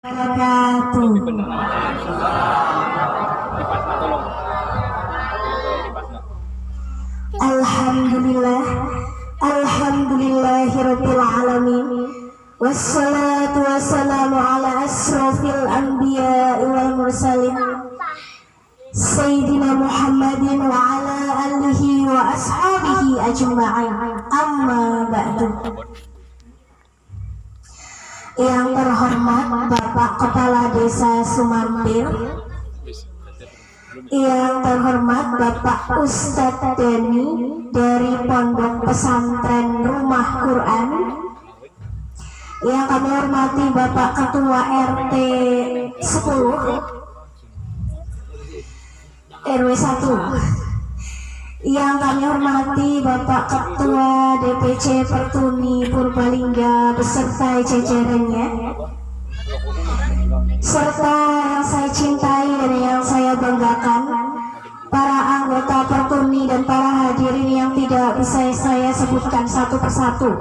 Wabarakatuh. Alhamdulillah, alhamdulillahirabbil alamin. Wassalatu wassalamu ala asrofil anbiya wal mursalin Sayyidina Muhammadin wa ala alihi wa ashabihi ajma'in. Amma ba'du. Yang terhormat Bapak Kepala Desa Sumampir, yang terhormat Bapak Ustadz Deni dari Pondok Pesantren Rumah Quran, yang kami hormati Bapak Ketua RT 10 RW 1, yang kami hormati Bapak Ketua DPC Pertuni Purbalingga beserta jajarannya, serta yang saya cintai dan yang saya banggakan, para anggota Pertuni dan para hadirin yang tidak bisa saya sebutkan satu persatu.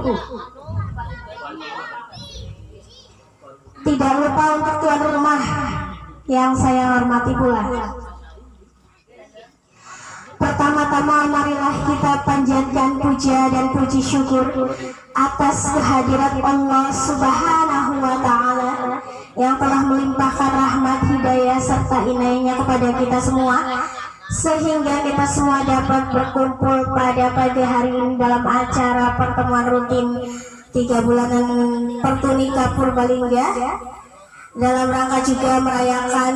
Tidak lupa untuk tuan rumah yang saya hormati pula. Pertama-tama marilah kita panjatkan puja dan puji syukur atas kehadirat Allah Subhanahu wa Ta'ala yang telah melimpahkan rahmat, hidayah serta inayahnya kepada kita semua, sehingga kita semua dapat berkumpul pada pagi hari ini dalam acara pertemuan rutin 3 bulanan Pertunika Purbalingga, dalam rangka juga merayakan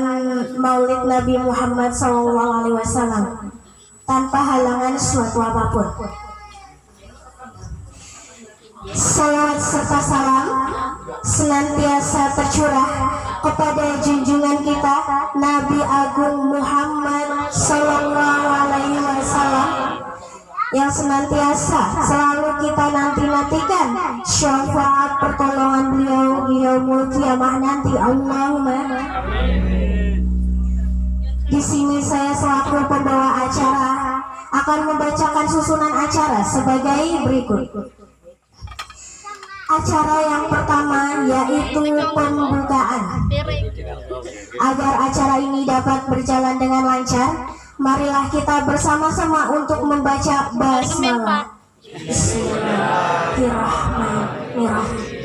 Maulid Nabi Muhammad SAW tanpa halangan suatu apapun. Salawat serta salam senantiasa tercurah kepada junjungan kita Nabi Agung Muhammad Sallallahu Alaihi Wasallam, yang senantiasa selalu kita nantikan syafaat pertolongan beliau di yaumul kiamah nanti. Allahumma. Di sini saya selaku pembawa acara akan membacakan susunan acara sebagai berikut. Acara yang pertama yaitu pembukaan. Agar acara ini dapat berjalan dengan lancar, marilah kita bersama-sama untuk membaca basmalah. Bismillahirrahmanirrahim.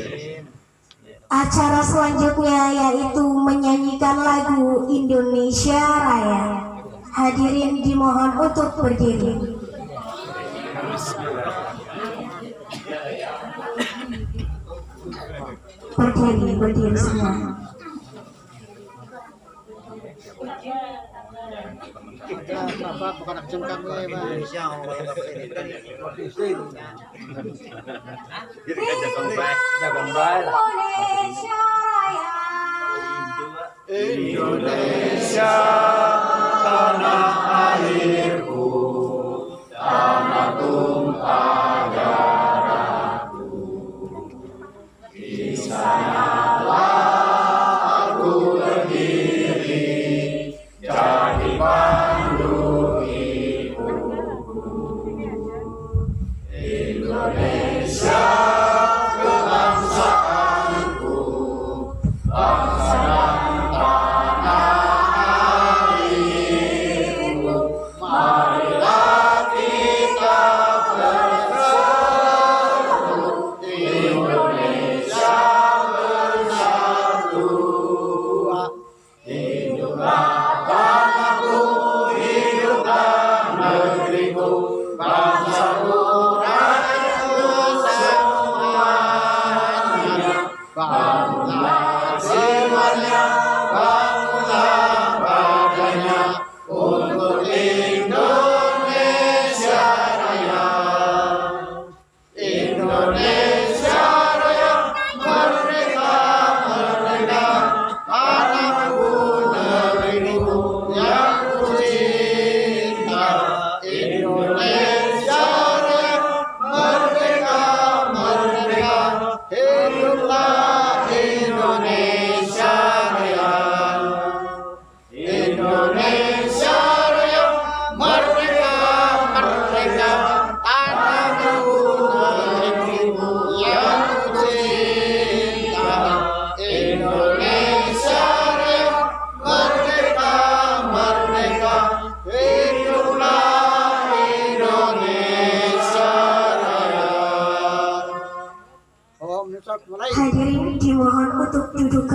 Acara selanjutnya yaitu menyanyikan lagu Indonesia Raya. Hadirin dimohon untuk berdiri. Berdiri semua. Indonesia tanah airku, tanah tumpah darahku. Di sanalah aku berdiri, jadi pandu ibuku. Indonesia kebangsaanku, bangsa dan tanah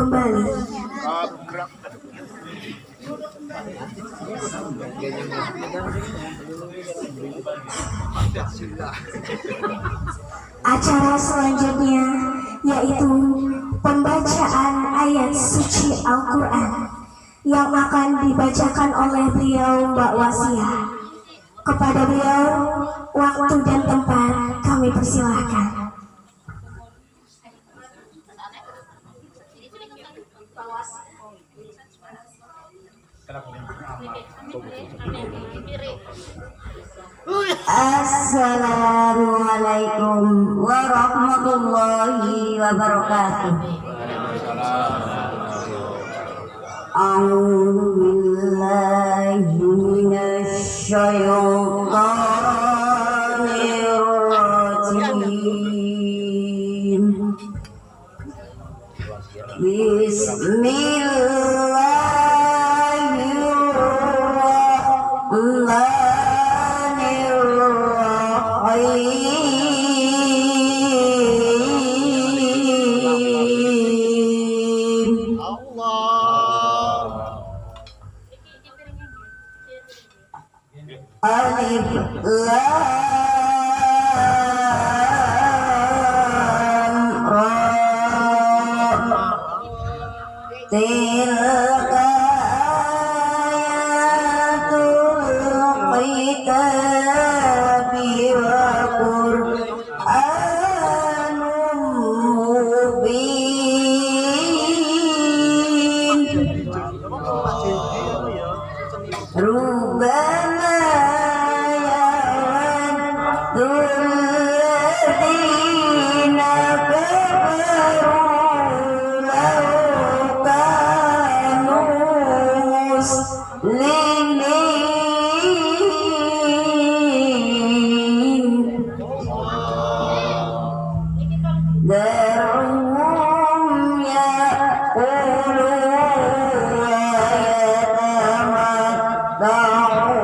kembali. Acara selanjutnya yaitu pembacaan ayat suci Al-Quran yang akan dibacakan oleh beliau Mbak Wasia. Kepada beliau, waktu dan tempat kami persilahkan. Assalamualaikum warahmatullahi wabarakatuh. A'udzu billahi minasy syaithanir rajim. Bismillahirrahmanirrahim. Alif Lam Ra. Tilka ayatul kitabi wa Qur'anum mubin. Rubbana yawaddul ladzina kafaru law kanu muslimin. Darhum ya'kulu wa yatamatta'u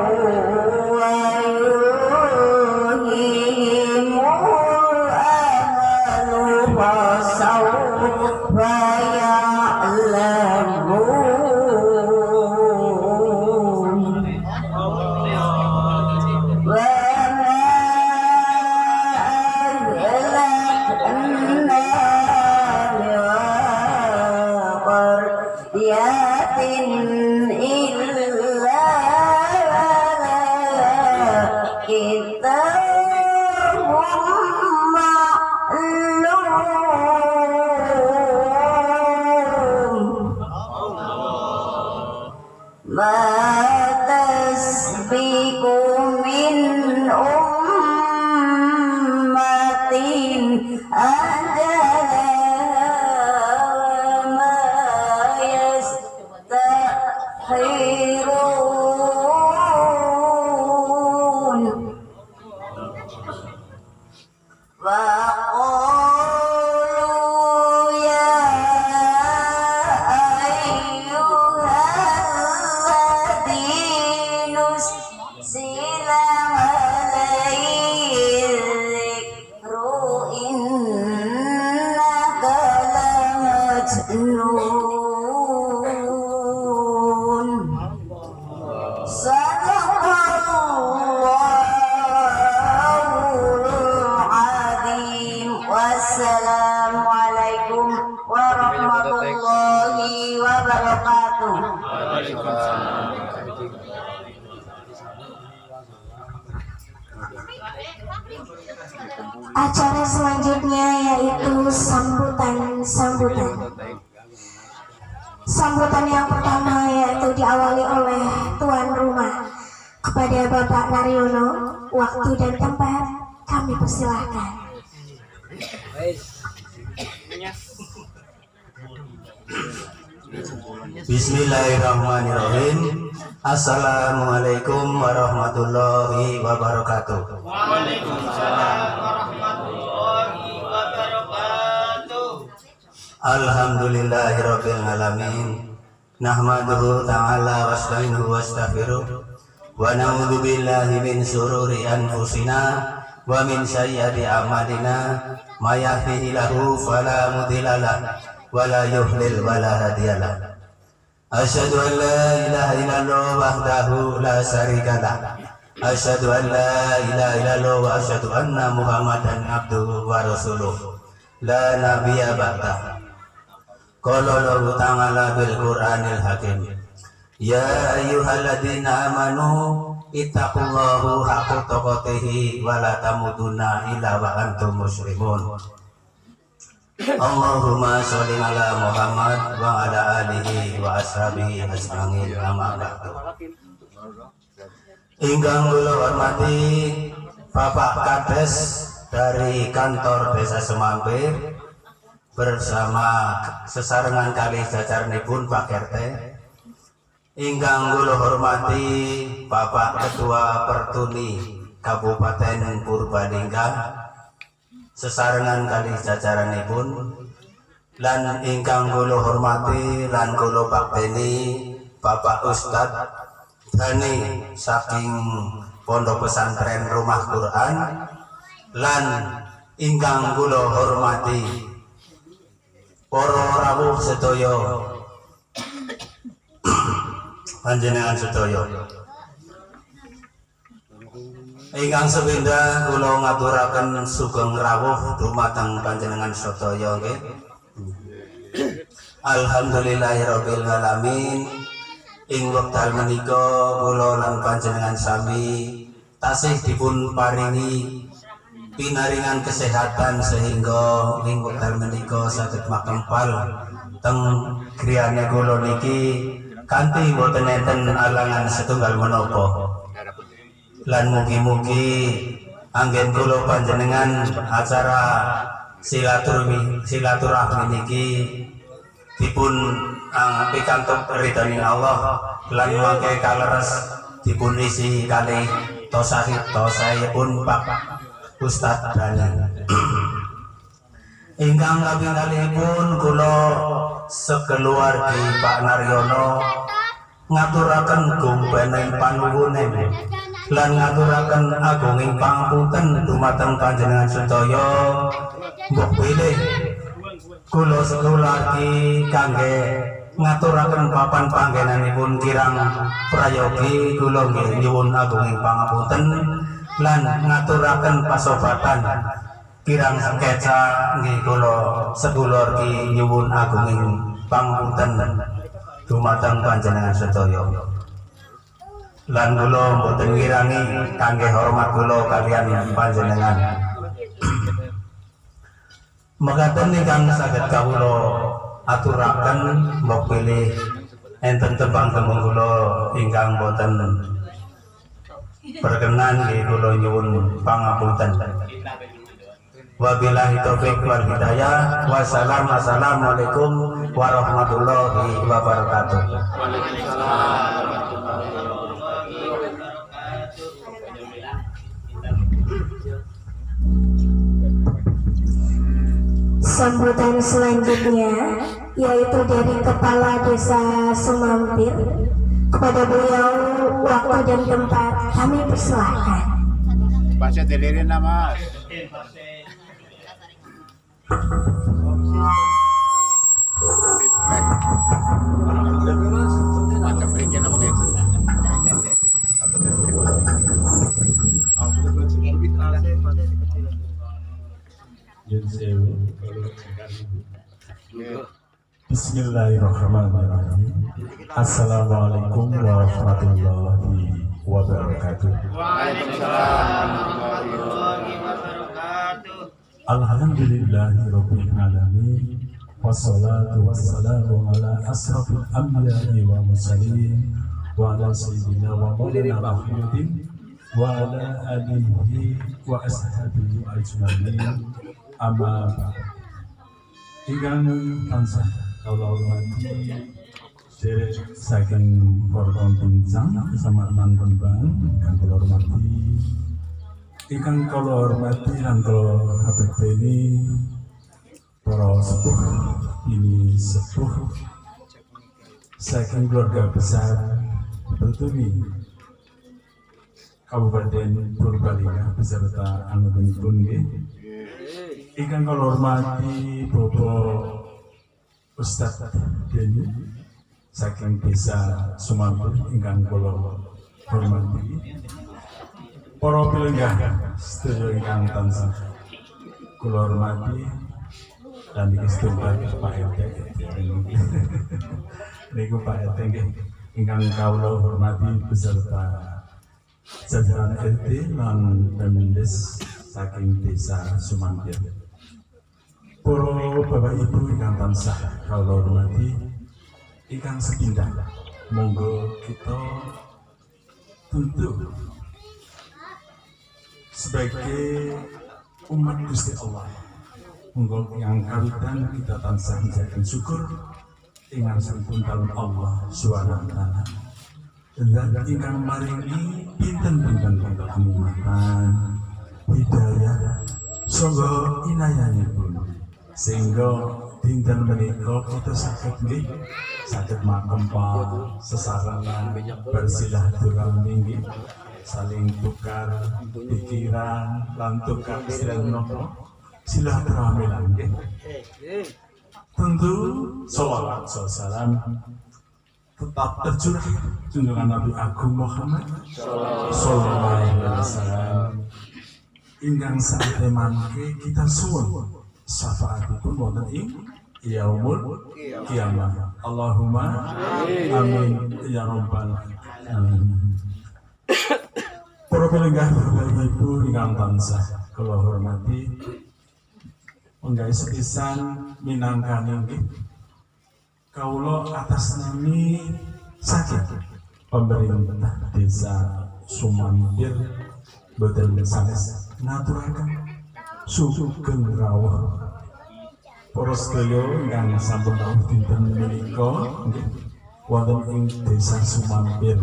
wa yulhihimul amalu fasawfa ya'lamun. Tasbiqu min ummatin ajalaha ma yastakhirun. Wa qalu ya ayyuhalladzina sila alaihi dzikru innaka lamajnun. Sadaqallahul azim. Wassalamualaikum warahmatullahi wabarakatuh. Acara selanjutnya yaitu sambutan. Sambutan yang pertama yaitu diawali oleh tuan rumah. Kepada Bapak Naryono, waktu dan tempat kami persilahkan. Bismillahirrahmanirrahim. Assalamualaikum warahmatullahi wabarakatuh. Waalaikumsalam warahmatullahi wabarakatuh. Alhamdulillahirabbil alamin. Nahmaduhu ta'ala wasta'inuhu wastaghfiruh wa na'udzu billahi min syururi anfusina wa min sayyiati a'malina may yahdihillahu fala mudhillalah wa la yuhlil wa la hadiyalah. Asyhadu an la ilaha illallah wahdahu la syarikalah. Asyhadu an la ilaha illallah wa asyhadu anna Muhammadan abduhu wa rasuluh. La nabiyya ba'dah. Qala Allah ta'ala bil Qur'anil Hakim. Ya ayyuhalladzina amanu ittaqullaha haqqa tuqatih wa la tamutunna illa wa antum muslimun. Allahumma sholli ala Muhammad wa ala alihi wa ashabihi ajma'in, amma ba'du. Ingkang kula hormati Bapak Kades dari kantor Desa Semampir bersama sesarengan kali jajaranipun Pak RT. Ingkang kula hormati Bapak Ketua Pertuni Kabupaten Purbalingga sesarengan kali jajaranipun, lan ingkang kula hormati lan kula bakteni Bapak Ustadz Dhani saking Pondok Pesantren Rumah Quran, lan ingkang kula hormati para rawuh sedaya panjenengan sedaya. Ingkang sepindah kula ngaturaken sugeng rawuh dumateng panjenengan sedaya nggih. Alhamdulillahirabbil alamin. Ing wekdal menika kula lan panjenengan sami tasih dipun paringi pinaringan kesehatan sehingga ing wekdal menika saged makempal teng griyane kula niki kanthi boten enten alangan setunggal menapa. Lan mugi-mugi anggen kula panjenengan acara silaturahmi niki dipun pikantuk ridhani Allah lan mangke kaleres dipun isi kalih tosahipun Pak Ustadz Dhani. Ingkang kaping kalihipun kula sekeluargi Pak Naryono ngaturaken gumpeneng panuwunen lan ngaturaken agunging pangapunten dumateng panjenengan sedaya. Mbok pilih kula sekeluargi kangge ngaturaken papan panggenanipun kirang prayogi, kula nggih nyuwun agunging pangapunten lan ngaturaken pasobatan kirang sekeca nggih kula sekeluargi nyuwun agunging pangapunten dumateng panjenengan sedaya. Lan kula mboten ngirangi kangge hormat kula kaliyan panjenengan. Mekaten ingkang saged kawula aturaken mbok pilih enten tembang-tembang kula ingkang boten berkenan nggih kula nyuwun pangapunten. Wabillahi taufik wal hidayah. Wassalamualaikum warahmatullahi wabarakatuh. Sambutan selanjutnya yaitu dari Kepala Desa Semampir. Kepada beliau waktu dan tempat kami persilahkan. Baca delirin nama. Macam berikan apa gitu. Bismillahirrahmanirrahim. Assalamualaikum warahmatullahi wabarakatuh. Waalaikumsalam warahmatullahi wabarakatuh. Alhamdulillahirabbil alamin. Wassalatu wassalamu ala asrafil anbiya'i wa mursalin wa ala sayyidina wa maulana Muhammadin wa ala alihi wa ashabihi ajmain. Amma ba'du. Ingkang tansah kula hormati derek saking Korkom Pincang Kecamatan Rembang, ingkang kula hormati, ingkang kula hormati lan kula habeni para sepuh ini sepuh saking keluarga besar Pertuni Kabupaten Purbalingga beserta anggotanipun nggih. Ingkang kula hormati Bapak Ustadz Deni saking desa Sumampir ingkang kula hormati, para pilenggan sedaya ingkang tansah kula hormati dan iki setunggal Pak RT. Niku Pak RT nggih ingkang kawula hormati beserta jajaran RT lan Pemdes saking desa Sumampir. Para Bapak Ibu ingkang tansah kawula hormati, ingkang sepindah, monggo kita tentu sebagai umat Gusti Allah, monggo yang kawitan kita tansah menjadikan syukur ingkang sampun kalih Allah Subhanahu wa taala. Dan ingkang maringi pinten-pinten kenikmatan, hidayah, sangga inayanipun, sehingga dinten menika kita saged makempal sesarana bersilaturahmi nggih, saling tukar pikiran lan tukar silaturahmi lan nggih. Tentu sholawat salam tetap tercurah junjungan Nabi Agung Muhammad sallallahu alaihi wasallam ingkang saged mangke kita suwun syafaatipun wonten ing yaumul kiamah. Allahumma amin ya rabbal alamin. Para pendengar Bapak Ibu ingkang tansah kula hormati, monggo sepisan minangkani nggih kawula atas nami saking pemerintah desa Sumampir boten sanes ngaturaken sugeng rawuh para sedaya ingkang sampun rawuh dinten menika nggih wonten ing desa Sumampir.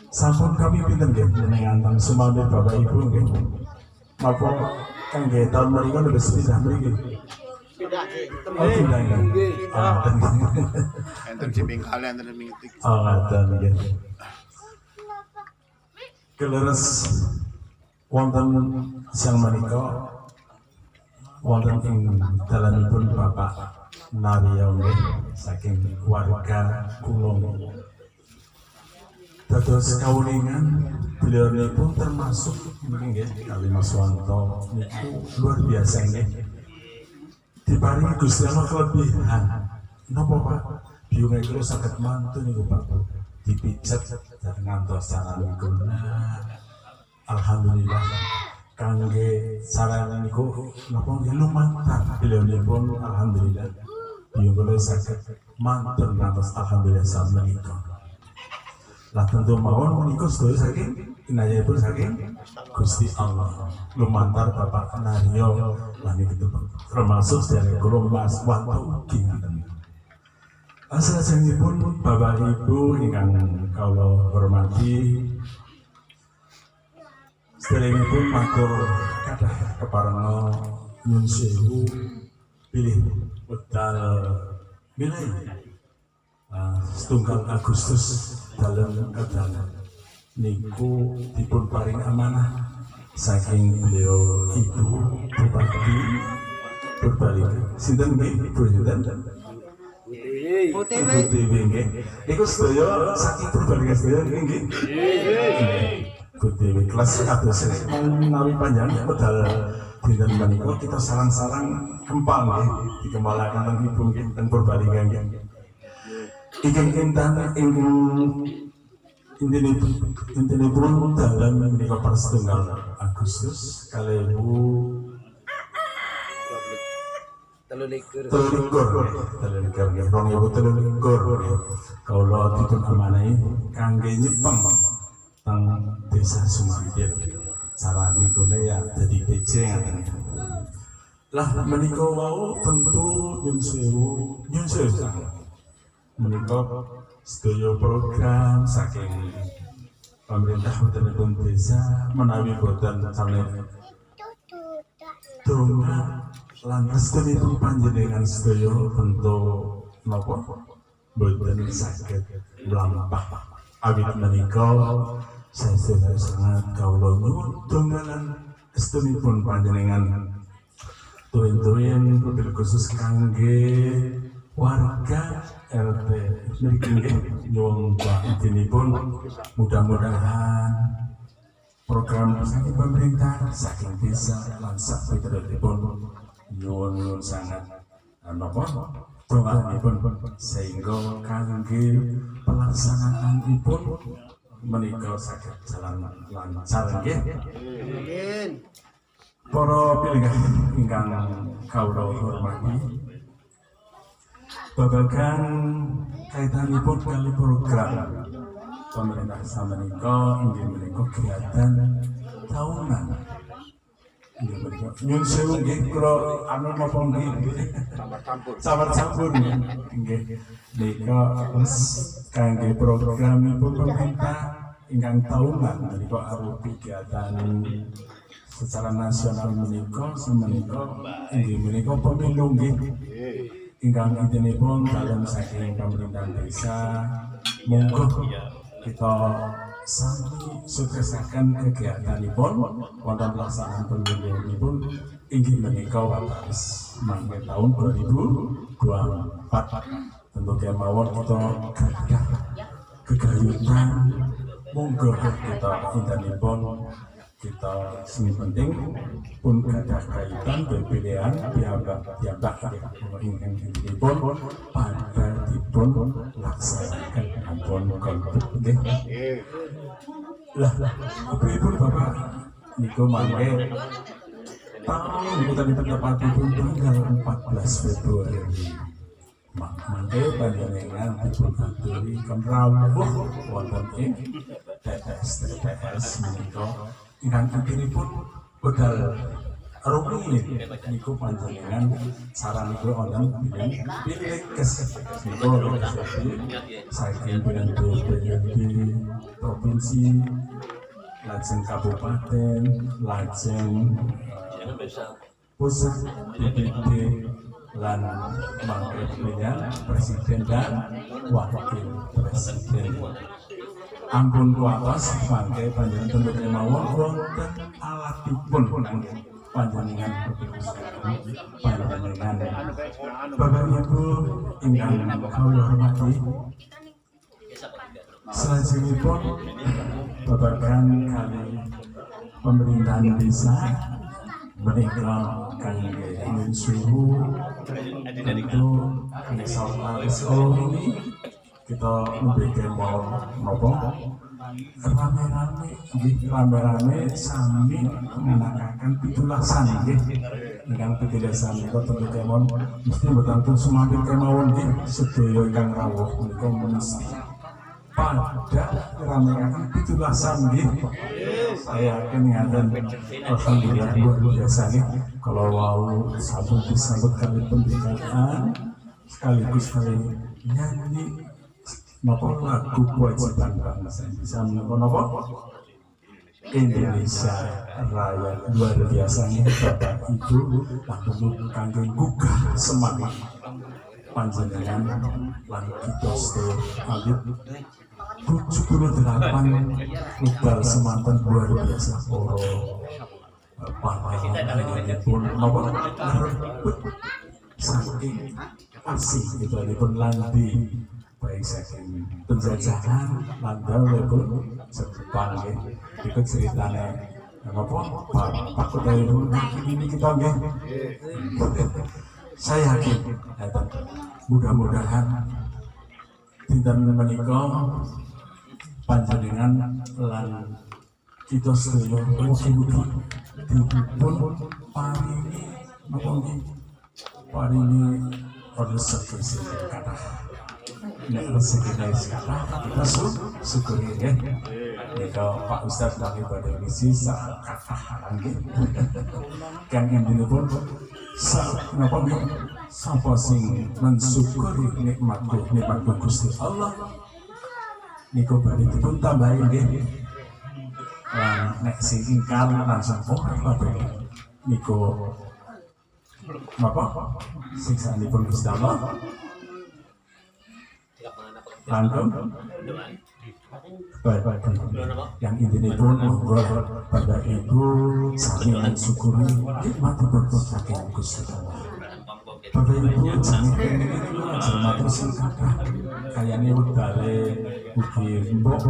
Sampun kami pinten nggih menengantang Sumampir Bapak Ibu nggih. Napa kangge taun menika lebih sepindah mriki? Pindah nggih. Enten ciping kalian enten minggu. Ngaten nggih. Keleres wonten siang menika wonten ing dalanipun Bapak Naryo nggih saking warga Kulong. Dados kawulingan beliaunipun termasuk nggih kali Mas Wanto niku luar biasa nggih. Diparingi Gusti Allah kelebihan. Napa Pak? Biunge kula saged mantun niku Pak. Dipijet dan ngantos saranipun. Alhamdulillah kangge sarana niku napa nggih lumantar beliaunipun alhamdulillah. Biung kula saged mantun ngantos alhamdulillah samenika. Lah tentu mawon menika sedaya saking inayahipun saking Gusti Allah. Lumantar Bapak Naryo lan niku termasuk sedaya kula Mas Wanto ugi ngaten. Salajengipun Bapak Ibu ingkang kawula hormati, sedherengipun matur kathah keparengna nyuwun sewu pilih wekdal milih 1 Agustus dalem kedalan niku dipun paring amanah saking beliau Ibu Bupati Purbalingga. Sinten nggih Ibu sinten? Ibu Dewi nggih. Niku sedaya saking Purbalingga sedaya nggih. Ibu Dewi kelas kados menawi panjang pedal dinten menika kita sarang-sarang kempal nggih dikembalaken teng Ibu nggih teng Purbalingga nggih. Ingkang entan intinipun dalam menika per 1 Agustus 2023 kawula dipun amanahi kangge nyepeng teng desa Sumampir. Saranipun ya dadi PC ngaten. Lah menika wau tentu nyuwun sewu menika sedaya program saking pemerintah botenipun desa menawi boten sanes donga lan restunipun panjenengan sedaya bentuk napa boten saged mlampah. Awit menika saya sangat kawula nyuwun donga lan restunipun panjenengan tuin-tuin mobil khusus kangge warga RT mriki nggih nyuwun idinipun mudah-mudahan program saking pemerintah saking desa lan sakpitrenipun nyuwun sangat napa donganipun sehingga kangge pelaksanaanipun menika saged jalan lancar nggih. Para pilih ingkang kawula hormati, babagan kaitanipun kali program pemerintah samenika inggih menika kegiatan tahunan. Inggih menika nyuwun sewu nggih kula anu napa nggih sampun nggih menika wis kangge programipun pemerintah ingkang tahunan menika arupi kegiatan secara nasional menika semenika inggih menika pemilu nggih ingkang idinipun dalem saking pemerintahan desa. Monggo kita sami suksesaken kegiatanipun wonten pelaksanaan pemilu inggih menika watawis mangke tahun 2024. Tentu kemawon kita gadah gegayutan monggo kita idinipun kita sing penting pun gadah kaitan pilihan piyambak ingkang dipun pada dipun laksanaken ampun konflik nggih. Lah pripun Bapak niku mangke tahun kita ditepatipun tanggal 14 Februari mangke panjenengan dipun aturi kemrawuh wonten ing TPS menika ingkang akhiripun bedal rumiyin niku panjenengan saranipun wonten pilih kes niku saking DPRD provinsi lajeng kabupaten lajeng pusat DPD lan mangke pilihan presiden dan wakil presiden. Ampun kuatos mangke panjenengan tentu kemawon wonten alatipun panjenengan Bapak Ibu ingkang kawula hormati, salajengipun babagan kali pemerintahan desa menika kangge ingin suhu tentu misalnya ini kita memberikan mau nopo rame-rame sami menangkan pitulasan nggih ingkang pitulasan menika tentu kemawon mesti betul semampir kemawon nggih sedaya ingkang rawuh menika mesti pada rame-rame pitulasan nggih. Saya yakin ngaten alhamdulillah luar biasa nggih kalau wau sampun disambut kali pembicaraan sekaligus kali nyanyi napa lagu kewajiban bangsa bisa menapa Indonesia Raya luar biasa nih Bapak Ibu lagu kangge gugah semangat panjenengan lan kita sedaya alit 78 ugal semanten luar biasa panjenenganipun napa saking asih gitu pun landi baik saking penjajahan landal pun Jepang ikut ceritanya apa Pak Kota ini kita nggih. Saya yakin mudah-mudahan dinten menika panjenengan lan kita sedaya mugi-mugi dipun paringi napa nggih paringi rezeki sing kathah. Nek rezeki kathah kita syukuri nggih. Nika Pak Ustaz dari Badan Misi sak kathah nggih. Kang endinipun napa nggih sapa sing mensyukuri nikmat Gusti Allah niku badhe dipun tambahi nggih. Nek sing ingkar langsung kabeh niku napa siksaanipun Gusti Allah Langsung baik. Yang intinya pun monggo pada ibu saling mensyukuri nikmat berkat saking Gusti Allah. Bapak ibu jangan jelma terus kayaknya udare ugi mbok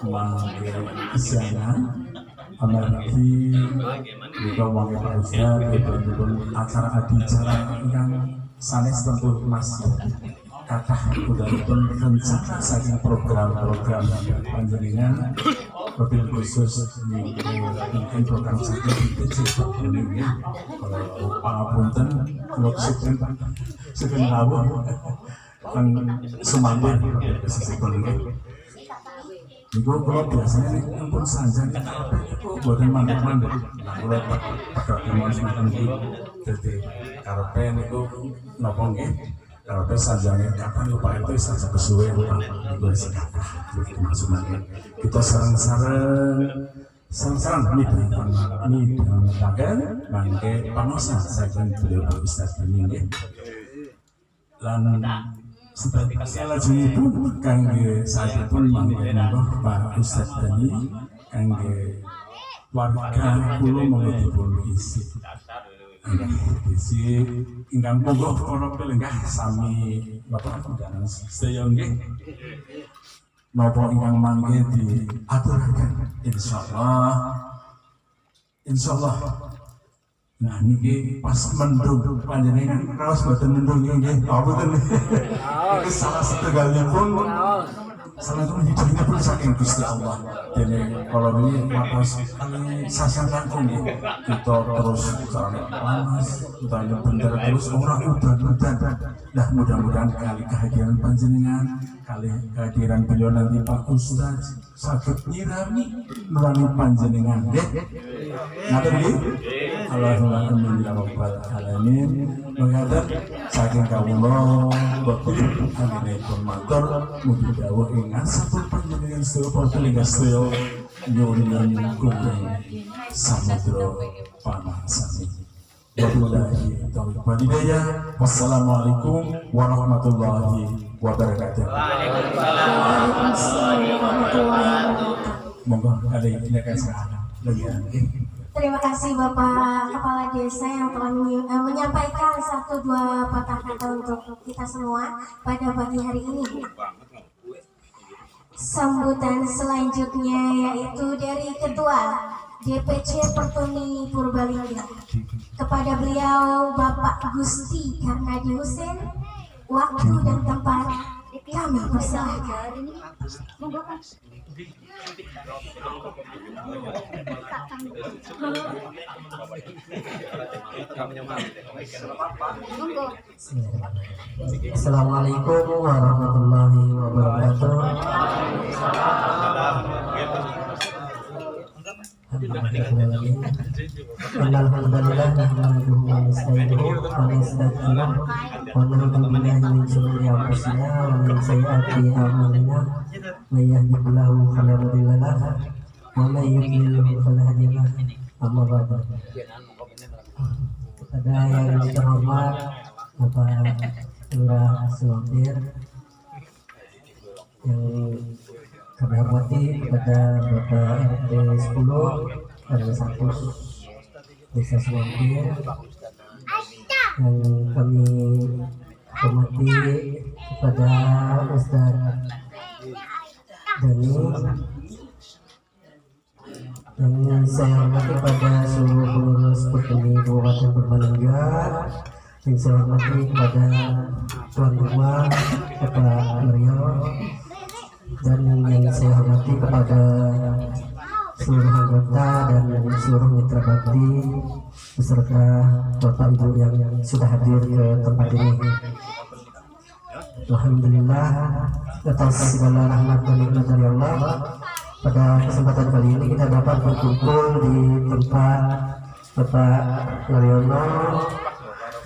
mangke isianan amargi juga wangi Pak Ustaz dipun acara adicara yang sanes tentu masih kata udahipun rencana saking program-program panjenengan mobil khusus mungkin program saking itu cepat ini kalau pangapunten kalau sekian awal kan semanggur sisi politik itu kalau biasanya ini pun sanjang itu buatan mandek-mandek nah kalau pakai timon semacam itu jadi karpen itu nopongnya kalau sanjangnya kapan lupa itu saja kesuai lupa itu sih begitu maksudnya kita sarang-sarang ini dengan pakai bangke panosan saja beliau Pak Ustaz ini dan seperti lagi pun kangge saya pun mangke Pak Ustaz tadi kangge warga kulo mengedipun isi ingkang monggo para pelengah sami Bapak dan sedaya nggih napa ingkang mangke diaturaken insyaallah nah niki pas mendung panjenengan kaos boten mendung nggih mboten salah setunggalipun salah satu hidupnya pun saking Gusti Allah. Jadi kalau ini matos kali sasang langkung kita terus caranya panas, kita bener terus orang udan. Dah mudah-mudahan kali kehadiran panjenengan, kali kehadiran beliau nanti Pak Ustaz sakit nyirami melalui panjenengan. Nanti Allahumma amin ya rabbal alamin. Menghadap saking kawula boten anggenipun matur mugi dawuh ing asapun panjenengan sedaya panjenengan sedaya nyuwun kumpul samudra panasami. Wabillahi taufiq wal hidayah. Wassalamualaikum warahmatullahi wabarakatuh. Waalaikumsalam warahmatullahi wabarakatuh. Monggo kali ini akan lagi. Terima kasih Bapak Kepala Desa yang telah menyampaikan 1-2 patah kata untuk kita semua pada pagi hari ini. Sambutan selanjutnya yaitu dari Ketua DPC Pertuni Purbalingga. Kepada beliau Bapak Gusti Karnadi Husein, waktu dan tempat kami persilahkan. Assalamualaikum warahmatullahi wabarakatuh. Alhamdulillah nahmaduhu wa nasta'inuhu wa nastaghfiruh wa na'udzu billahi min shururi anfusina wa min sayyiati a'malina may yahdihillahu fala mudilla lahu wa may yudlil fala hadiya lahu. Amma ba'du. Kepada yang terhormat Bapak Lurah Selontir, yang kami hormati kepada Bapak RT 10 RW 1 Desa Selontir, yang kami hormati kepada Ustaz Dani, yang saya hormati pada seluruh pengurus Pertuni Kabupaten Purbalingga, yang saya hormati kepada tuan rumah Bapak Mario, dan yang saya hormati kepada seluruh anggota dan seluruh mitra bakti beserta Bapak Ibu yang sudah hadir ke tempat ini. Alhamdulillah atas segala rahmat dan nikmat dari Allah, pada kesempatan kali ini kita dapat berkumpul di tempat Bapak Mariono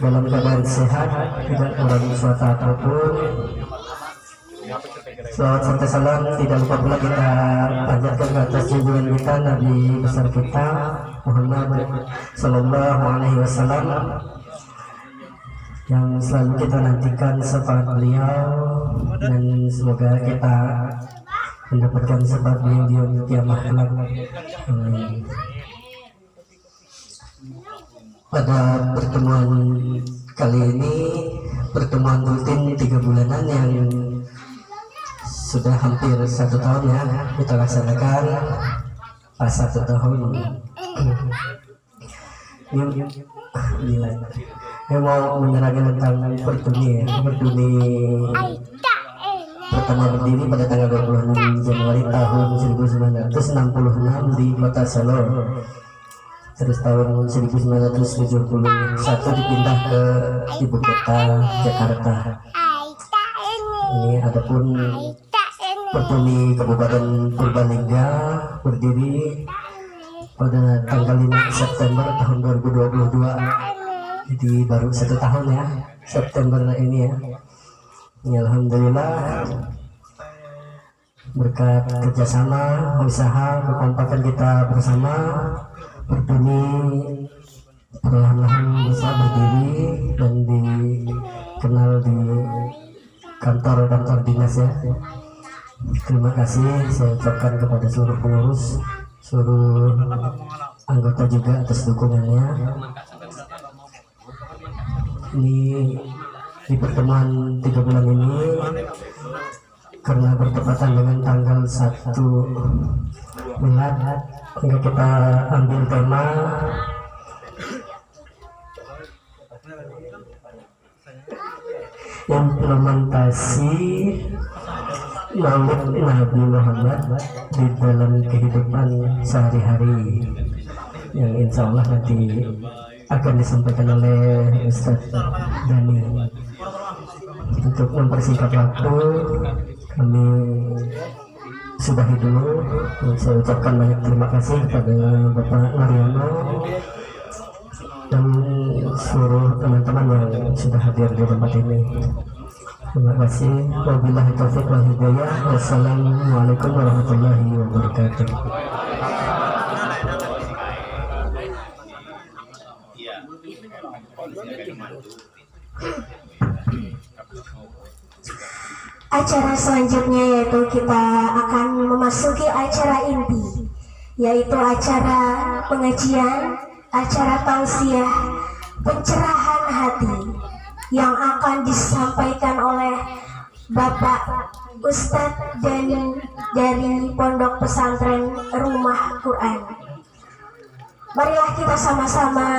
dalam keadaan sehat, tidak mengalami suatu apapun. Salawat serta salam tidak lupa pula kita panjatkan ke atas junjungan kita Nabi besar kita Muhammad Sallallahu Alaihi Wasallam, yang selalu kita nantikan syafaat beliau, dan semoga kita mendapatkan syafaat beliau di yaumil qiyamah kelak. Amin. Pada pertemuan kali ini, pertemuan rutin 3 bulanan yang sudah hampir 1 tahun ya kita laksanakan, pas 1 tahun. Saya mau menerangkan tentang Pertuni ya. Pertuni pertama berdiri pada tanggal 26 Januari tahun 1966 di Kota Solo. Terus tahun 1971 dipindah ke ibu kota Jakarta. Ini adapun Pertuni Kabupaten Purbalingga berdiri pada tanggal 5 September tahun 2022. Jadi baru 1 tahun ya September ini ya. Ya, alhamdulillah berkat kerjasama, usaha, kekompakan kita bersama, Pertuni perlahan-lahan bisa berdiri dan dikenal di kantor-kantor dinas ya. Terima kasih saya ucapkan kepada seluruh pengurus, seluruh anggota juga atas dukungannya. Di pertemuan 3 bulan ini, karena bertepatan dengan tanggal 1 Milad, hingga kita ambil tema implementasi Maulid Nabi Muhammad di dalam kehidupan sehari-hari, yang insya Allah nanti akan disampaikan oleh Ustadz Dani. Untuk mempersingkat waktu, kami sudahi dulu. Saya ucapkan banyak terima kasih kepada Bapak Mariono dan seluruh teman-teman yang sudah hadir di tempat ini. Terima kasih. Wabillahi taufiq wal hidayah. Wassalamualaikum warahmatullahi wabarakatuh. Acara selanjutnya yaitu kita akan memasuki acara inti, yaitu acara pengajian, acara tausiah, pencerahan hati yang akan disampaikan oleh Bapak Ustadz Dani dari Pondok Pesantren Rumah Quran. Marilah kita sama-sama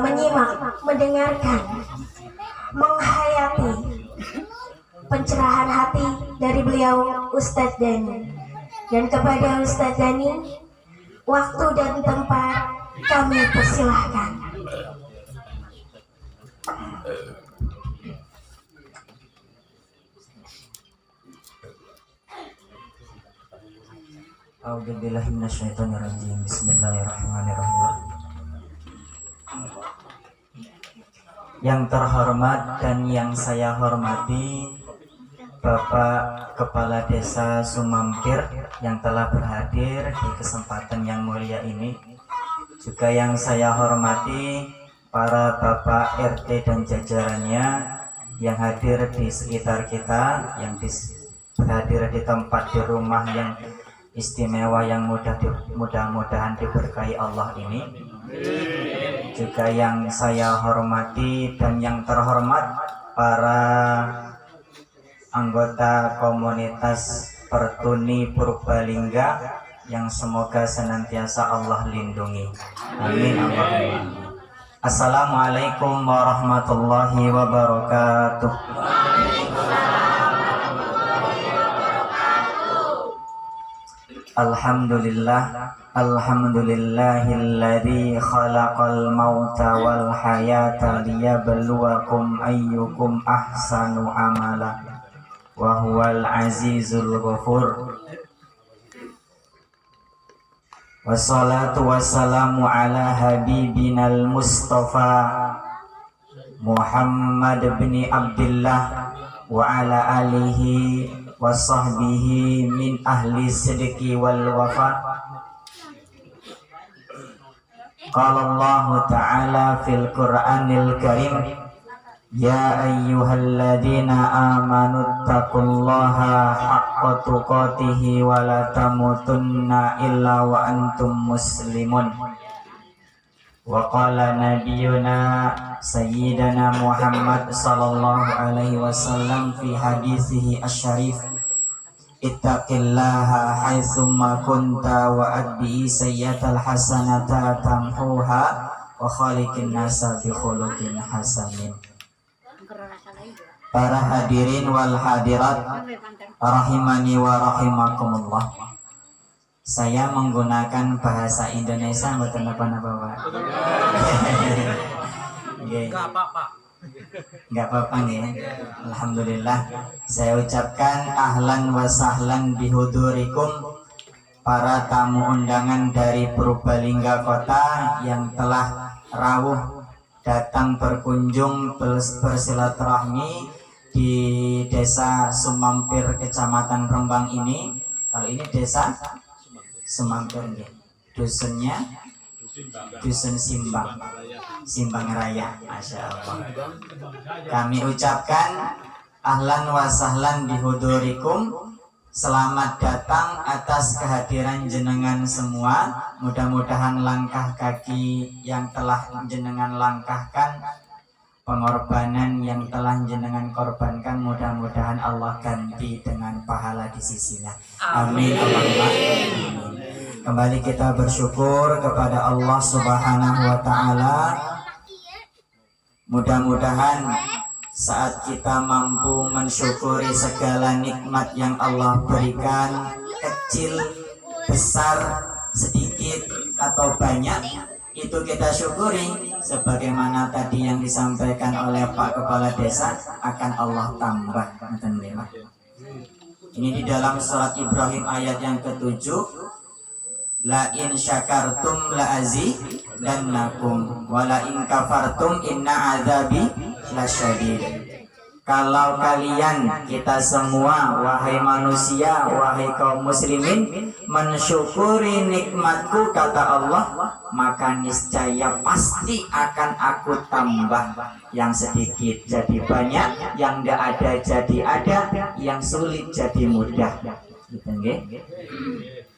menyimak, mendengarkan, menghayati pencerahan hati dari beliau Ustadz Dani. Dan kepada Ustadz Dani, waktu dan tempat kami persilahkan. A'udzubillahi minasyaitonirrajim. Bismillahirrahmanirrahim. Yang terhormat dan yang saya hormati Bapak Kepala Desa Sumampir yang telah berhadir di kesempatan yang mulia ini. Juga yang saya hormati para Bapak RT dan jajarannya yang hadir di sekitar kita, yang berhadir di tempat di rumah yang istimewa yang mudah-mudahan diberkahi Allah ini. Juga yang saya hormati dan yang terhormat para anggota komunitas Pertuni Purbalingga yang semoga senantiasa Allah lindungi. Amin. Assalamualaikum warahmatullahi wabarakatuh. Alhamdulillah, alhamdulillahilladzi khalaqal mauta wal hayata liyabluwakum ayyukum ahsanu amala wa huwal azizul ghafur. Wassalatu wassalamu ala habibinal mustafa Muhammad bin Abdullah wa ala alihi wa sahbihi min ahli sidqi wal wafa. Qala Allah Ta'ala fil Qur'anil Karim, Ya ayyuhalladzina amanu taqullaha haqqa tuqatihi wa la tamutunna illa wa antum muslimun. Wa qala nabiyuna sayyidina Muhammad sallallahu alaihi wasallam fi hadisihi asy-syarif, ittaqillaha haitsumma kunta wa adbi sayyatal hasanata tamhuha wa khaliqin nasa bi khuluqin hasanin. Para hadirin wal hadirat rahimani wa rahimakumullah. Saya menggunakan bahasa Indonesia, mboten apa-apa, Pak. Enggak apa-apa nih. Alhamdulillah. Saya ucapkan ahlan wa sahlan bihudurikum, para tamu undangan dari Purbalingga Kota yang telah rawuh datang berkunjung bersilaturahmi di Desa Sumampir, Kecamatan Rembang ini. Kalau ini Desa Sumampir, dusunnya Dusun Simbang Raya. Masya Allah. Kami ucapkan ahlan wa sahlan bihudurikum, selamat datang atas kehadiran jenengan semua. Mudah-mudahan langkah kaki yang telah jenengan langkahkan, pengorbanan yang telah jenengan korbankan, mudah-mudahan Allah ganti dengan pahala di sisinya. Amin. Allahumma amin. Kembali kita bersyukur kepada Allah Subhanahu wa Ta'ala. Mudah-mudahan saat kita mampu mensyukuri segala nikmat yang Allah berikan, kecil, besar, sedikit atau banyak, itu kita syukuri. Sebagaimana tadi yang disampaikan oleh Pak Kepala Desa, akan Allah tambah. Ini di dalam surat Ibrahim ayat yang ke-7, la in syakartum la azidannakum wa la in kafartum inna azabi lasyadid. Kalau kalian, kita semua, wahai manusia, wahai kaum muslimin, mensyukuri nikmatku, kata Allah, maka niscaya pasti akan aku tambah. Yang sedikit jadi banyak, yang tidak ada jadi ada, yang sulit jadi mudah. Gitu, nggih?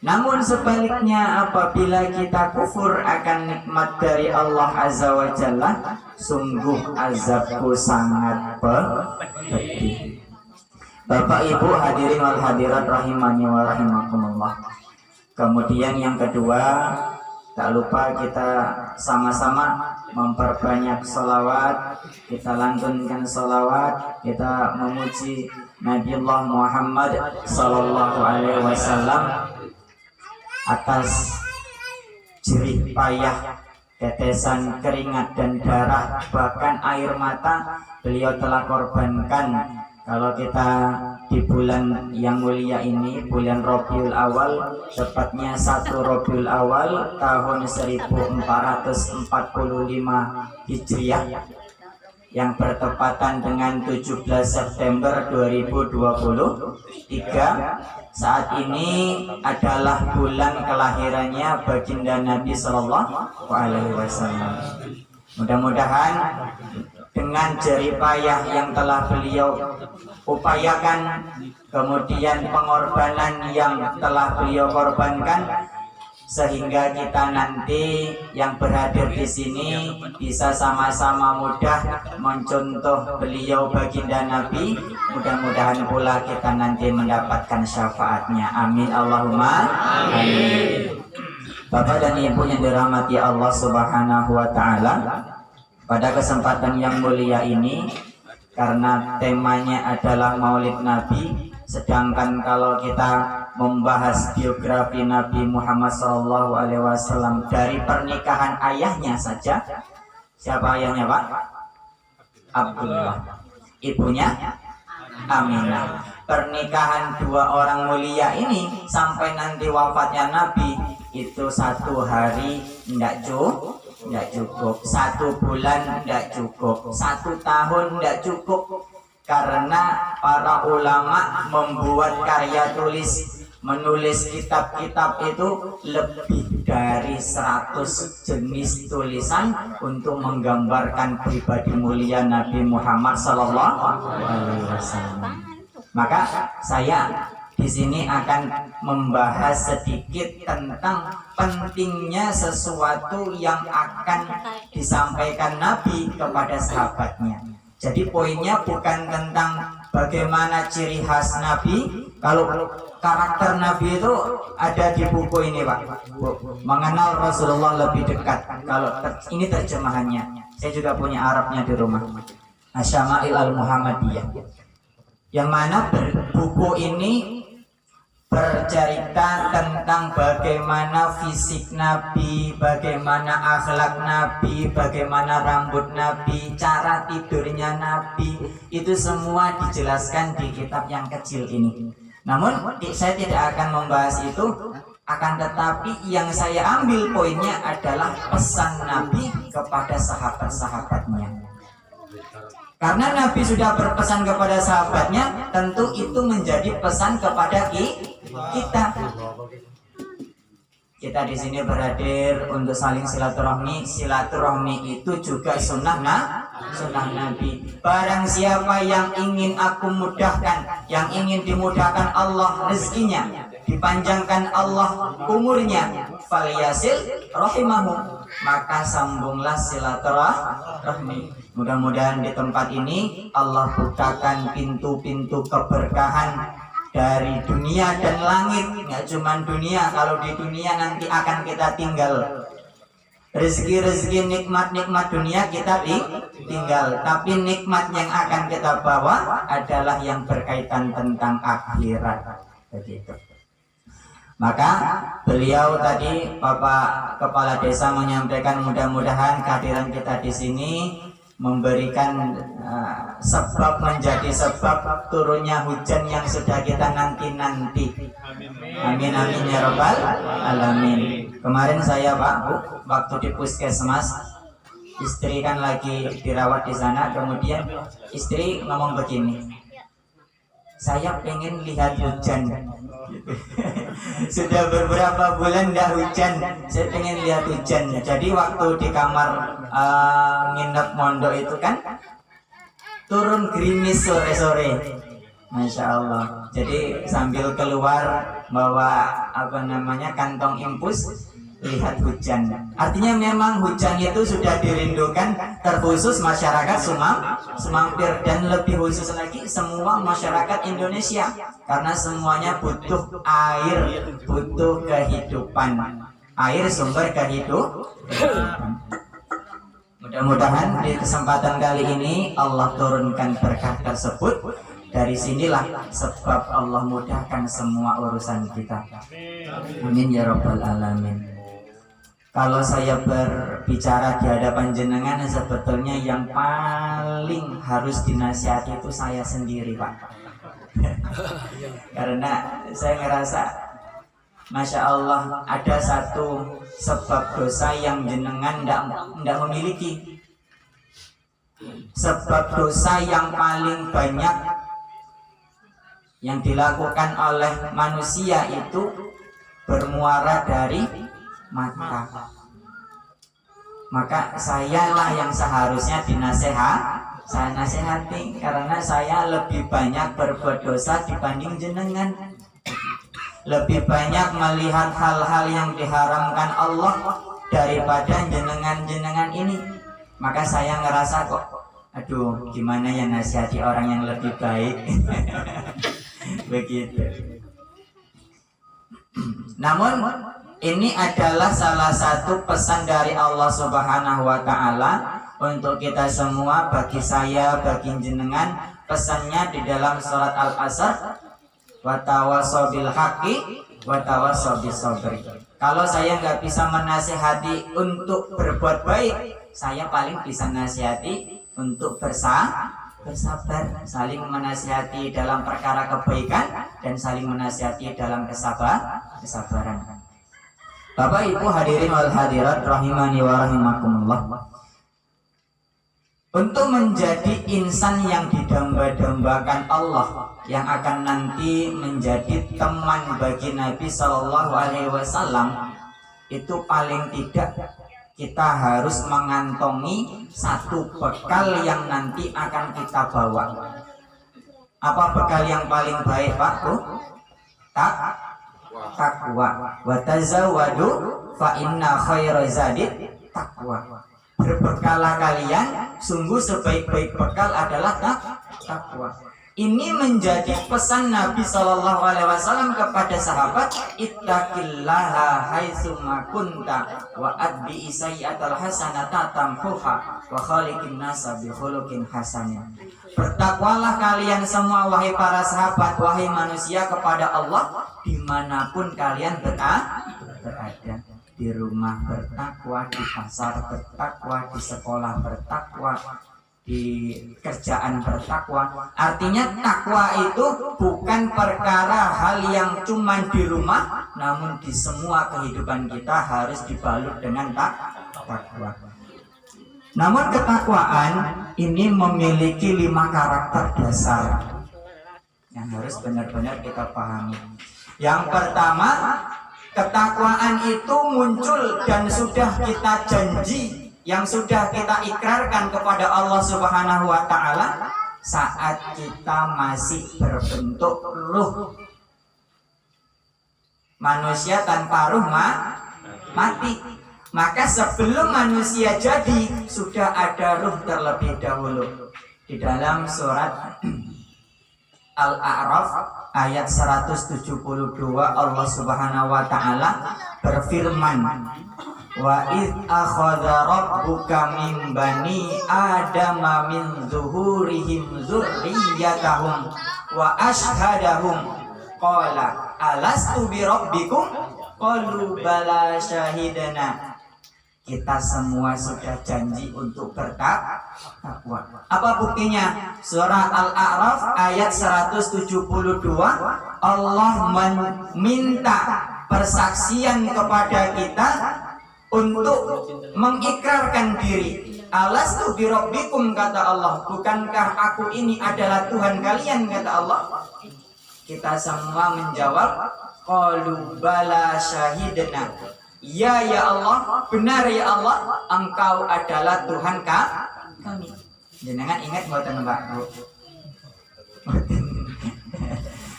Namun sebaliknya, apabila kita kufur akan nikmat dari Allah Azza wa Jalla, sungguh azabku sangat pedih. Bapak Ibu hadirin wal hadirat rahimani wa rahimakumullah. Kemudian yang kedua, tak lupa kita sama-sama memperbanyak sholawat. Kita lantunkan sholawat, kita memuji Nabiullah Muhammad sallallahu alaihi wasallam atas jerih payah, tetesan keringat dan darah, bahkan air mata beliau telah korbankan. Kalau kita di bulan yang mulia ini, bulan Rabiul Awal, tepatnya 1 Rabiul Awal tahun 1445 Hijriah, yang bertepatan dengan 17 September 2023. Saat ini adalah bulan kelahirannya baginda Nabi Sallallahu Alaihi Wasallam. Mudah-mudahan dengan jerih payah yang telah beliau upayakan, kemudian pengorbanan yang telah beliau korbankan, sehingga kita nanti yang berhadir di sini bisa sama-sama mudah mencontoh beliau baginda Nabi. Mudah-mudahan pula kita nanti mendapatkan syafaatnya. Amin Allahumma amin. Bapak dan Ibu yang dirahmati Allah Subhanahu wa Ta'ala, pada kesempatan yang mulia ini, karena temanya adalah Maulid Nabi, sedangkan kalau kita membahas biografi Nabi Muhammad SAW dari pernikahan ayahnya saja. Siapa ayahnya, Pak? Abdullah. Ibunya Aminah. Pernikahan dua orang mulia ini sampai nanti wafatnya Nabi itu 1 hari tidak cukup, 1 bulan tidak cukup, 1 tahun tidak cukup, karena para ulama membuat karya tulis menulis kitab-kitab itu lebih dari 100 jenis tulisan untuk menggambarkan pribadi mulia Nabi Muhammad SAW. Maka saya di sini akan membahas sedikit tentang pentingnya sesuatu yang akan disampaikan Nabi kepada sahabatnya. Jadi poinnya bukan tentang bagaimana ciri khas Nabi. Kalau karakter Nabi itu ada di buku ini, Pak. Mengenal Rasulullah lebih dekat. Kalau ini terjemahannya, saya juga punya Arabnya di rumah. Asyama'il al-Muhammadiyah. Yang mana buku ini bercerita tentang bagaimana fisik Nabi, bagaimana akhlak Nabi, bagaimana rambut Nabi, cara tidurnya Nabi. Itu semua dijelaskan di kitab yang kecil ini. Namun saya tidak akan membahas itu, akan tetapi yang saya ambil poinnya adalah pesan Nabi kepada sahabat-sahabatnya. Karena Nabi sudah berpesan kepada sahabatnya, tentu itu menjadi pesan kepada kita. Kita di sini berhadir untuk saling silaturahmi. Silaturahmi itu juga sunnah Nabi. Barang siapa yang ingin aku mudahkan, yang ingin dimudahkan Allah rezekinya, dipanjangkan Allah umurnya, falyasil rahimahu, maka sambunglah silaturahmi. Mudah-mudahan di tempat ini Allah bukakan pintu-pintu keberkahan dari dunia dan langit. Nggak cuma dunia, kalau di dunia nanti akan kita tinggal. Rezeki-rezeki, nikmat-nikmat dunia kita tinggal, tapi nikmat yang akan kita bawa adalah yang berkaitan tentang akhirat. Begitu. Maka beliau tadi, Bapak Kepala Desa menyampaikan mudah-mudahan kehadiran kita di sini memberikan sebab, menjadi sebab turunnya hujan yang sudah kita nanti-nanti. Amin amin ya rabbal alamin. Kemarin saya, Pak, Bu, waktu di puskesmas, istri kan lagi dirawat di sana, kemudian istri ngomong begini, saya pengen lihat hujan. Sudah beberapa bulan tidak hujan, saya pengen lihat hujan. Jadi waktu di kamar nginep mondok itu kan turun gerimis sore-sore, Masya Allah. Jadi sambil keluar bawa kantong infus, lihat hujan. Artinya memang hujan itu sudah dirindukan, terkhusus masyarakat Sumampir, dan lebih khusus lagi semua masyarakat Indonesia, karena semuanya butuh air, butuh kehidupan. Air sumber kehidupan. Mudah-mudahan di kesempatan kali ini Allah turunkan berkah tersebut. Dari sinilah sebab Allah mudahkan semua urusan kita. Amin ya rabbal alamin. Kalau saya berbicara di hadapan jenengan, sebetulnya yang paling harus dinasihati itu saya sendiri, Pak. Karena saya ngerasa, Masya Allah, ada satu sebab dosa yang jenengan tidak memiliki. Sebab dosa yang paling banyak yang dilakukan oleh manusia itu bermuara dari mata. Maka sayalah yang seharusnya saya nasihati, karena saya lebih banyak berbuat dosa dibanding jenengan. Lebih banyak melihat hal-hal yang diharamkan Allah daripada jenengan-jenengan ini. Maka saya ngerasa kok, aduh, gimana ya nasihati orang yang lebih baik. Begitu. Namun ini adalah salah satu pesan dari Allah Subhanahu wa Ta'ala untuk kita semua, bagi saya, bagi jenengan. Pesannya di dalam surat Al-Asr, wa tawassaw bil haqqi wa tawassaw bis sabri. Kalau saya nggak bisa menasihati untuk berbuat baik, saya paling bisa nasihati untuk bersabar, saling menasihati dalam perkara kebaikan dan saling menasihati dalam kesabaran. Bapak Ibu hadirin wal hadirat rahimani wa rahimakumullah. Untuk menjadi insan yang didamba-dambakan Allah, yang akan nanti menjadi teman bagi Nabi Shallallahu Alaihi Wasallam, itu paling tidak kita harus mengantongi satu bekal yang nanti akan kita bawa. Apa bekal yang paling baik, Pak? Takwa. Wa tazawwadu fa inna khairaz zadi takwa. Berbekalah kalian, sungguh sebaik-baik bekal adalah takwa. Ini menjadi pesan Nabi Shallallahu Alaihi Wasallam kepada sahabat, ittaqillaha haitsuma kunta wa adbi sayyi'atal hasanata tamhuha wa khaliqin nasa bi khuluqin hasanah. Bertakwalah kalian semua wahai para sahabat, wahai manusia, kepada Allah dimanapun kalian berada. Di rumah bertakwa, di pasar bertakwa, di sekolah bertakwa, di kerjaan bertakwa. Artinya takwa itu bukan perkara hal yang cuma di rumah, namun di semua kehidupan kita harus dibalut dengan takwa. Namun ketakwaan ini memiliki 5 karakter dasar yang harus benar-benar kita pahami. Yang pertama, ketakwaan itu muncul dan sudah kita janji, yang sudah kita ikrarkan kepada Allah Subhanahu wa Ta'ala saat kita masih berbentuk ruh. Manusia tanpa ruh mati. Maka sebelum manusia jadi, sudah ada ruh terlebih dahulu. Di dalam surat Al-A'raf ayat 172 Allah Subhanahu wa Ta'ala berfirman, wa id akhadha rabbuka min bani adama min zuhurihim zurriyatahum wa ashhadahum qala alastu bi rabbikum qalu bala syahidana. Kita semua sudah janji untuk bertakwa. Apa buktinya? Surah Al-A'raf ayat 172 Allah meminta persaksian kepada kita untuk mengikrarkan diri. Alastu bi rabbikum, kata Allah, bukankah aku ini adalah Tuhan kalian, kata Allah. Kita semua menjawab, qalu bala syahidna. Ya Allah, benar ya Allah, Engkau adalah Tuhan kami. Jangan ingat buatan Mbak Bu.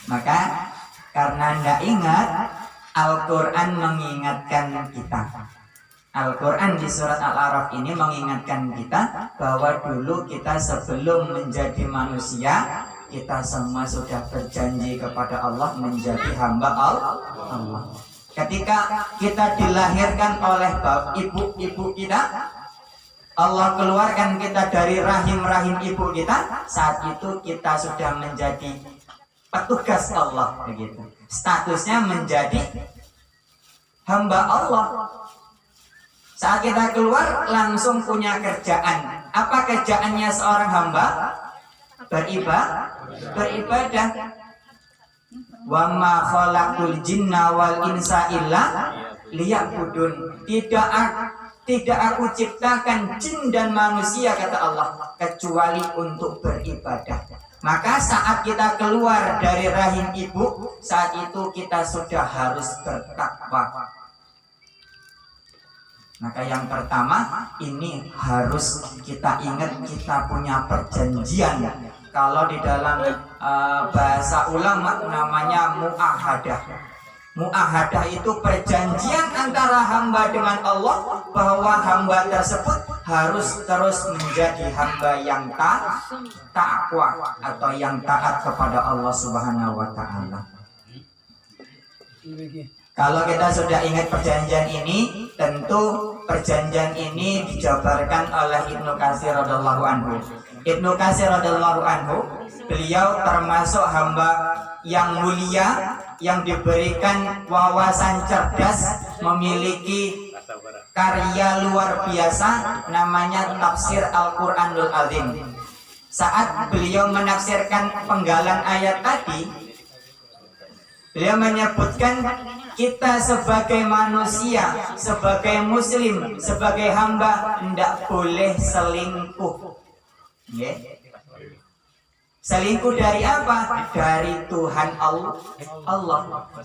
Maka karena tidak ingat, Al-Quran mengingatkan kita. Al-Quran di surat Al-A'raf ini mengingatkan kita bahwa dulu kita sebelum menjadi manusia, kita semua sudah berjanji kepada Allah menjadi hamba Allah. Ketika kita dilahirkan oleh ibu kita, Allah keluarkan kita dari rahim ibu kita. Saat itu kita sudah menjadi petugas Allah, begitu. Statusnya menjadi hamba Allah. Saat kita keluar langsung punya kerjaan. Apa kerjaannya seorang hamba? Beribadah. Wa ma khalaqul jinna wal insa illa liya'budun. Tidak aku ciptakan jin dan manusia, kata Allah, kecuali untuk beribadah. Maka saat kita keluar dari rahim ibu, saat itu kita sudah harus bertakwa. Maka yang pertama ini harus kita ingat, kita punya perjanjian. Kalau di dalam bahasa ulama namanya mu'ahadah. Mu'ahadah itu perjanjian antara hamba dengan Allah, bahwa hamba tersebut harus terus menjadi hamba yang takwa atau yang taat kepada Allah Subhanahu wa Ta'ala. Kalau kita sudah ingat perjanjian ini, tentu perjanjian ini dijabarkan oleh Ibnu Katsir radhiyallahu anhu. Ibnu Katsir radhiyallahu anhu, beliau termasuk hamba yang mulia, yang diberikan wawasan cerdas, memiliki karya luar biasa, namanya tafsir Al-Quranul Azim. Saat beliau menafsirkan penggalan ayat tadi, beliau menyebutkan kita sebagai manusia, sebagai muslim, sebagai hamba tidak boleh selingkuh. Selingkuh dari apa? Dari Tuhan Allah.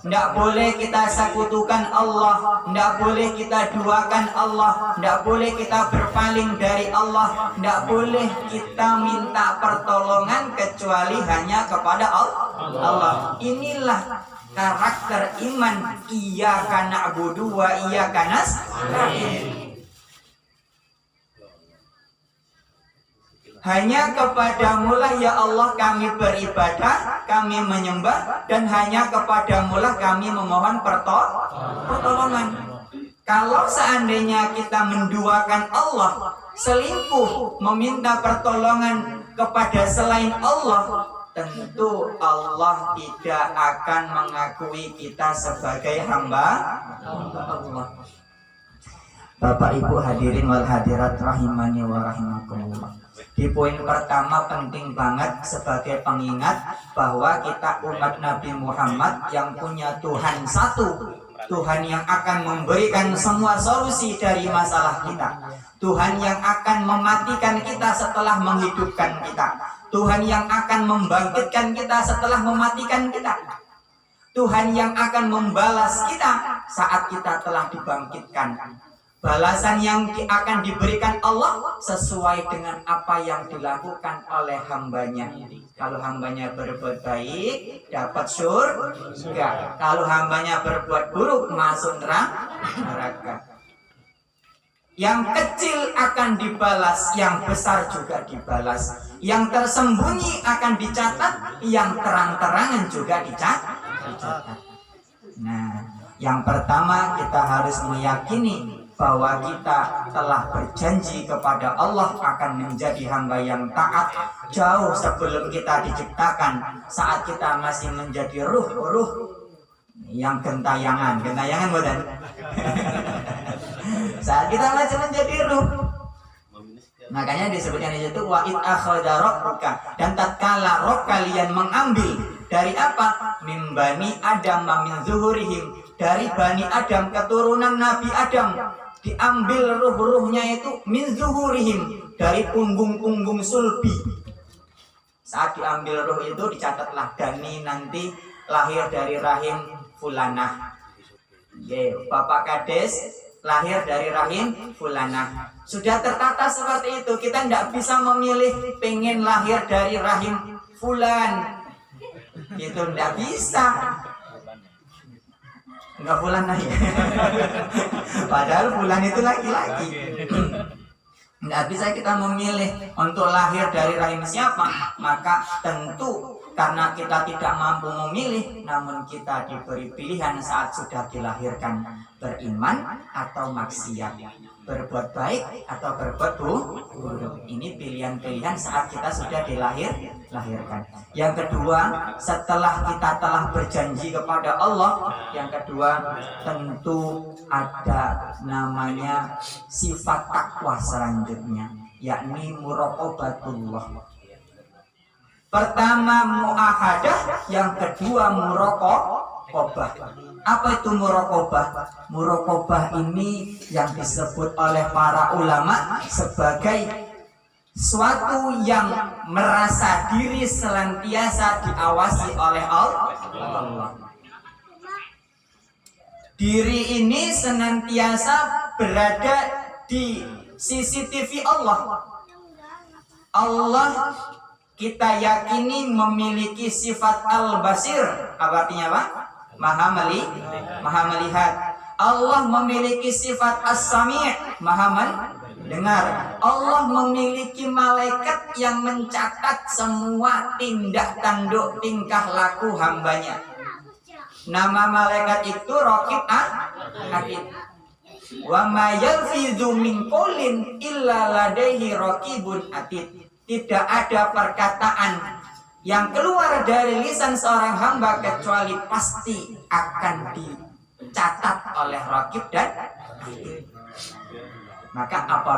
Tidak boleh kita sekutukan Allah, tidak boleh kita duakan Allah, tidak boleh kita berpaling dari Allah, tidak boleh kita minta pertolongan kecuali hanya kepada Allah. Inilah karakter iman. Iyyaka na'budu wa iyyaka nasta'in. Hanya kepadamu-lah ya Allah kami beribadah, kami menyembah, dan hanya kepadamu-lah kami memohon pertolongan. Kalau seandainya kita menduakan Allah, selingkuh, meminta pertolongan kepada selain Allah, tentu Allah tidak akan mengakui kita sebagai hamba Allah. Bapak Ibu hadirin wal hadirat rahimani wa rahimakumullah. Di poin pertama penting banget sebagai pengingat bahwa kita umat Nabi Muhammad yang punya Tuhan satu, Tuhan yang akan memberikan semua solusi dari masalah kita, Tuhan yang akan mematikan kita setelah menghidupkan kita, Tuhan yang akan membangkitkan kita setelah mematikan kita, Tuhan yang akan membalas kita saat kita telah dibangkitkan. Balasan yang akan diberikan Allah sesuai dengan apa yang dilakukan oleh hambanya. Kalau hambanya berbuat baik, dapat surga. Kalau hambanya berbuat buruk, masuk neraka. Yang kecil akan dibalas, yang besar juga dibalas. Yang tersembunyi akan dicatat, yang terang-terangan juga dicatat. Nah, yang pertama kita harus meyakini bahwa kita telah berjanji kepada Allah akan menjadi hamba yang taat jauh sebelum kita diciptakan. Saat kita masih menjadi ruh yang gentayangan bukan? Saat kita masih menjadi ruh, makanya disebutkan di situ wa id akhadha rabbuka, dan tatkala Rabb kalian mengambil dari apa? Min bani Adam min zuhurihim, dari Bani Adam keturunan Nabi Adam, diambil ruh-ruhnya itu min zuhurihim, dari punggung-punggung sulbi. Saat diambil ruh itu dicatatlah Dani nanti lahir dari rahim fulanah. Bapak Kades lahir dari rahim fulanah. Sudah tertata seperti itu. Kita tidak bisa memilih pengen lahir dari rahim fulan. Itu tidak bisa. Enggak fulan lagi. Padahal fulan itu laki-laki. Tidak bisa kita memilih untuk lahir dari rahim siapa. Maka tentu karena kita tidak mampu memilih, namun kita diberi pilihan saat sudah dilahirkan, beriman atau maksiat, berbuat baik atau berbuat buruk. Ini pilihan-pilihan saat kita sudah dilahirkan. Yang kedua, setelah kita telah berjanji kepada Allah, yang kedua tentu ada namanya sifat takwa selanjutnya, yakni muraqabatullah. Pertama mu'ahadah, yang kedua muraqabah. Apa itu muraqabah? Muraqabah ini yang disebut oleh para ulama sebagai suatu yang merasa diri senantiasa diawasi oleh Allah. Diri ini senantiasa berada di CCTV Allah. Allah kita yakini memiliki sifat al-basir. Apa artinya apa? Maha melihat. Allah memiliki sifat as-sami', maha mendengar. Allah memiliki malaikat yang mencatat semua tindak tanduk tingkah laku hambanya. Nama malaikat itu Raqib Atid. Wa ma yalfidhu min qawlin illa ladaihi raqibun atid. Tidak ada perkataan yang keluar dari lisan seorang hamba kecuali pasti akan dicatat oleh Raqib dan Atid. Maka apa